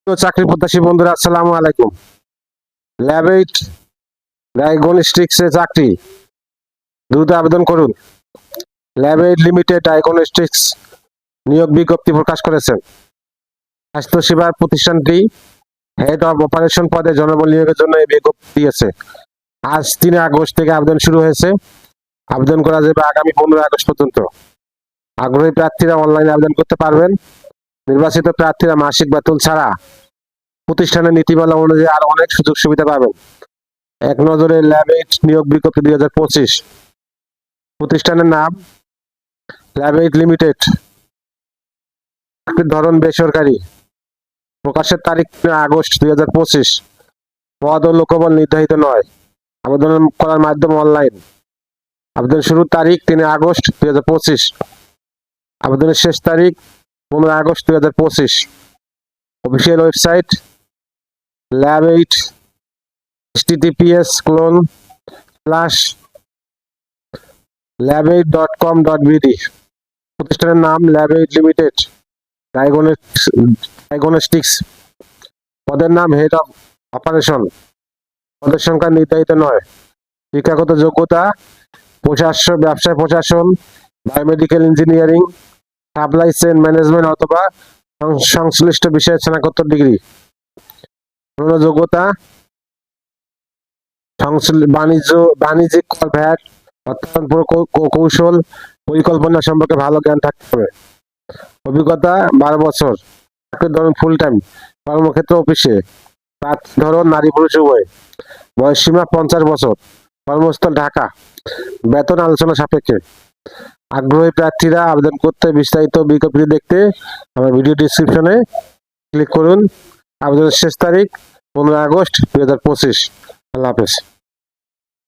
তো চাকরি প্রত্যাশী বন্ধুরা আসসালামু আলাইকুম। ল্যাব 8 ডায়াগনস্টিক্স এ চাকরি দ্রুত আবেদন করুন। ল্যাব 8 লিমিটেড ডায়াগনস্টিক্স নিয়োগ বিজ্ঞপ্তি প্রকাশ করেছেন। স্বাস্থ্যসেবা প্রতিষ্ঠানটি হেড অফ অপারেশন পদে জনবল নিয়োগের জন্য এই বিজ্ঞপ্তি দিয়েছে। আজ 3 আগস্ট থেকে আবেদন শুরু হয়েছে। আবেদন করা যাবে আগামী 15 আগস্ট পর্যন্ত। আগ্রহী প্রার্থীরা অনলাইনে আবেদন করতে পারবেন। নির্বাচিত প্রার্থীরা মাসিক বেতন ছাড়া প্রতিষ্ঠানের নীতিমালা অনুযায়ী আরো অনেক সুযোগ সুবিধা পাবেন। এক নজরে ল্যাব 8 নিয়োগ বিজ্ঞপ্তি 2025। প্রতিষ্ঠানের নাম ল্যাব 8 লিমিটেড। চাকরির ধরন বেসরকারি। প্রকাশের তারিখ 3 আগস্ট 2025। পদ ও লোকবল নির্ধারিত নয়। আবেদন করার মাধ্যম অনলাইন। আবেদন শুরুর তারিখ 3 আগস্ট 2025। আবেদনের শেষ তারিখ 15 August 2025। Official website lab 8 https://lab8.com.bd। প্রতিষ্ঠানের নাম ল্যাব 8 লিমিটেড ডায়াগনস্টিক্স। পদের নাম হেড অফ অপারেশন। পদের সংখ্যা নির্ধারিত নয়। শিক্ষাগত যোগ্যতা ব্যবসায় প্রশাসন, biomedical engineering, supply chain management অথবা সংশ্লিষ্ট বিষয়ে স্নাতকোত্তর ডিগ্রি। যোগ্যতা বাণিজ্যিক কর, ভ্যাট, অর্থায়ন কৌশল, পরিকল্পনা সম্পর্কে ভালো জ্ঞান থাকতে হবে। অভিজ্ঞতা 12 বছর। চাকরির ধরন ফুল টাইম। কর্মক্ষেত্র অফিসে। প্রার্থী ধরন নারী পুরুষ উভয়। বয়সসীমা 50 বছর। কর্মস্থল ঢাকা। বেতন আলোচনা সাপেক্ষে। আগ্রহী প্রার্থীরা আবেদন করতে বিস্তারিত বিজ্ঞপ্তি দেখতে আমার ভিডিও ডেসক্রিপশনে ক্লিক করুন। আবেদনের শেষ তারিখ 15 আগস্ট 2025। আল্লাহ হাফেজ।